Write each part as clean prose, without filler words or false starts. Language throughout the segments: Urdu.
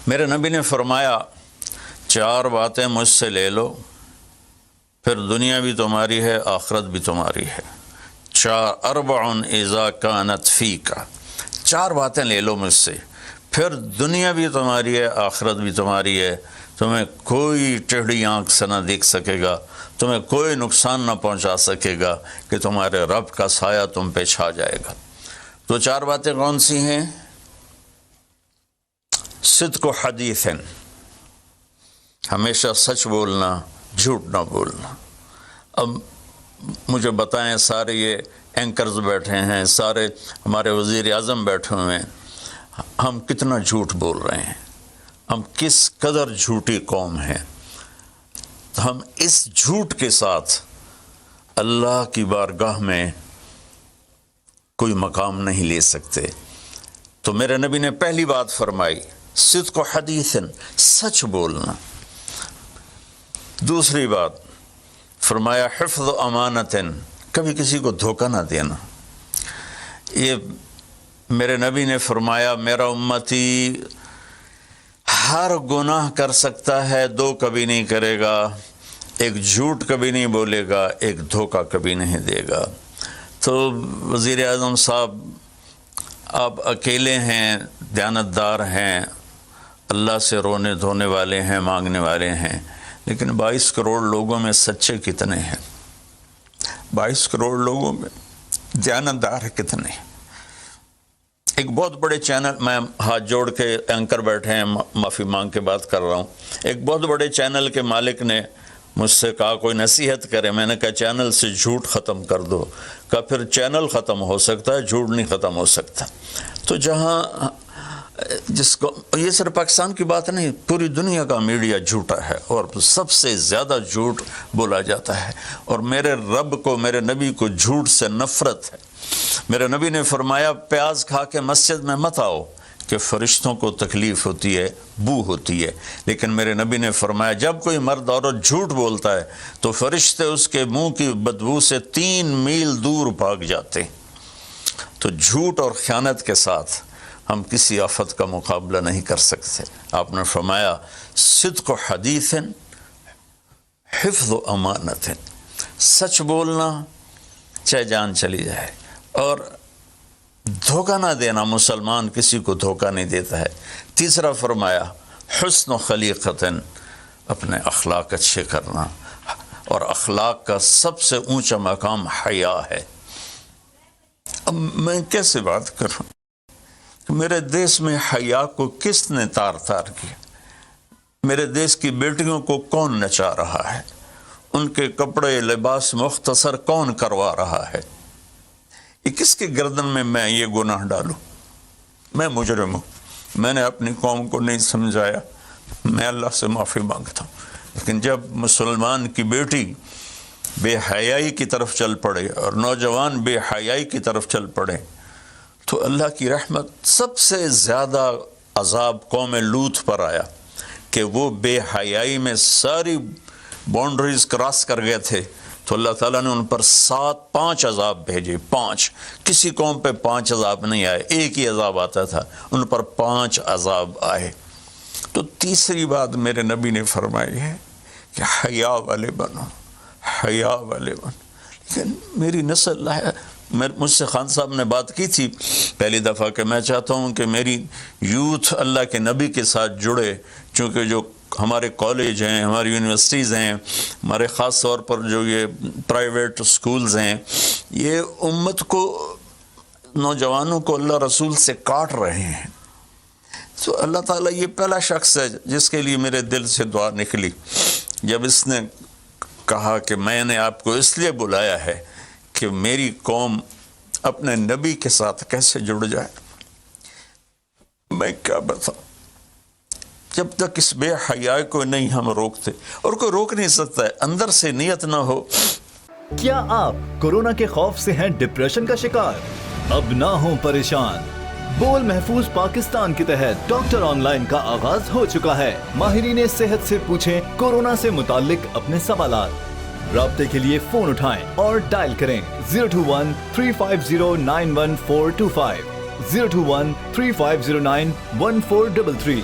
میرے نبی نے فرمایا 4 باتیں مجھ سے لے لو، پھر دنیا بھی تمہاری ہے، آخرت بھی تمہاری ہے۔ 4 اذا کانت فیک، 4 باتیں لے لو مجھ سے، پھر دنیا بھی تمہاری ہے، آخرت بھی تمہاری ہے۔ تمہیں کوئی ٹیڑھی آنکھ سے نہ دیکھ سکے گا، تمہیں کوئی نقصان نہ پہنچا سکے گا کہ تمہارے رب کا سایہ تم پہ چھا جائے گا۔ تو 4 باتیں کون سی ہیں؟ صدق و حدیث، ہمیشہ سچ بولنا، جھوٹ نہ بولنا۔ اب مجھے بتائیں، سارے یہ اینکرز بیٹھے ہیں، سارے ہمارے وزیر اعظم بیٹھے ہوئے ہیں، ہم کتنا جھوٹ بول رہے ہیں، ہم کس قدر جھوٹی قوم ہیں۔ ہم اس جھوٹ کے ساتھ اللہ کی بارگاہ میں کوئی مقام نہیں لے سکتے۔ تو میرے نبی نے پہلی بات فرمائی صدق و حدیث، سچ بولنا۔ دوسری بات فرمایا حفظ امانت، کبھی کسی کو دھوکہ نہ دینا۔ یہ میرے نبی نے فرمایا میرا امتی ہر گناہ کر سکتا ہے، 2 کبھی نہیں کرے گا، ایک جھوٹ کبھی نہیں بولے گا، ایک دھوکہ کبھی نہیں دے گا۔ تو وزیر اعظم صاحب، آپ اکیلے ہیں، دیانتدار ہیں، اللہ سے رونے دھونے والے ہیں، مانگنے والے ہیں، لیکن 22 کروڑ لوگوں میں سچے کتنے ہیں؟ 22 کروڑ لوگوں میں دیانتدار کتنے ہیں؟ ایک بہت بڑے چینل، میں ہاتھ جوڑ کے اینکر بیٹھے ہیں، معافی مانگ کے بات کر رہا ہوں، ایک بہت بڑے چینل کے مالک نے مجھ سے کہا کوئی نصیحت کرے۔ میں نے کہا چینل سے جھوٹ ختم کر دو۔ کہا پھر چینل ختم ہو سکتا ہے، جھوٹ نہیں ختم ہو سکتا۔ تو جہاں جس کو، یہ صرف پاکستان کی بات نہیں، پوری دنیا کا میڈیا جھوٹا ہے اور سب سے زیادہ جھوٹ بولا جاتا ہے، اور میرے رب کو، میرے نبی کو جھوٹ سے نفرت ہے۔ میرے نبی نے فرمایا پیاز کھا کے مسجد میں مت آؤ کہ فرشتوں کو تکلیف ہوتی ہے، بو ہوتی ہے، لیکن میرے نبی نے فرمایا جب کوئی مرد عورت جھوٹ بولتا ہے تو فرشتے اس کے منہ کی بدبو سے 3 میل دور بھاگ جاتے۔ تو جھوٹ اور خیانت کے ساتھ ہم کسی آفت کا مقابلہ نہیں کر سکتے۔ آپ نے فرمایا صدق و حدیث، حفظ و امانت، سچ بولنا چاہے جان چلی جائے، اور دھوکہ نہ دینا۔ مسلمان کسی کو دھوکہ نہیں دیتا ہے۔ تیسرا فرمایا حسن و خلیقت، اپنے اخلاق اچھے کرنا، اور اخلاق کا سب سے اونچا مقام حیا ہے۔ اب میں کیسے بات کروں؟ میرے دیس میں حیا کو کس نے تار تار کیا؟ میرے دیس کی بیٹیوں کو کون نچا رہا ہے؟ ان کے کپڑے لباس مختصر کون کروا رہا ہے؟ یہ کس کے گردن میں یہ گناہ ڈالوں؟ میں مجرم ہوں، میں نے اپنی قوم کو نہیں سمجھایا، میں اللہ سے معافی مانگتا ہوں۔ لیکن جب مسلمان کی بیٹی بے حیائی کی طرف چل پڑے اور نوجوان بے حیائی کی طرف چل پڑے تو اللہ کی رحمت، سب سے زیادہ عذاب قوم لوط پر آیا کہ وہ بے حیائی میں ساری باؤنڈریز کراس کر گئے تھے، تو اللہ تعالیٰ نے ان پر 5 عذاب بھیجے۔ 5، کسی قوم پہ 5 عذاب نہیں آئے، ایک ہی عذاب آتا تھا، ان پر 5 عذاب آئے۔ تو تیسری بات میرے نبی نے فرمائی ہے کہ حیا والے بنو، حیا والے بنو۔ لیکن میری نسل ہے، مجھ سے خان صاحب نے بات کی تھی پہلی دفعہ کہ میں چاہتا ہوں کہ میری یوتھ اللہ کے نبی کے ساتھ جڑے، چونکہ جو ہمارے کالج ہیں، ہماری یونیورسٹیز ہیں، ہمارے خاص طور پر جو یہ پرائیویٹ سکولز ہیں، یہ امت کو، نوجوانوں کو اللہ رسول سے کاٹ رہے ہیں۔ تو اللہ تعالیٰ یہ پہلا شخص ہے جس کے لیے میرے دل سے دعا نکلی جب اس نے کہا کہ میں نے آپ کو اس لیے بلایا ہے کہ میری قوم اپنے نبی کے ساتھ کیسے جڑ جائے۔ میں کیا بتاؤں، جب تک اس بے حیائی کو نہیں ہم روکتے، اور کوئی روک نہیں سکتا ہے، اندر سے نیت نہ ہو۔ کیا آپ کورونا کے خوف سے ہیں ڈپریشن کا شکار؟ اب نہ ہوں پریشان، بول محفوظ پاکستان کے تحت ڈاکٹر آن لائن کا آغاز ہو چکا ہے۔ ماہرین صحت سے پوچھیں کورونا سے متعلق اپنے سوالات۔ رابطے کے لیے فون اٹھائیں اور ڈائل کریں 021-350-91425 021-3509-1433۔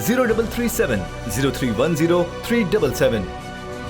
0337-0310-377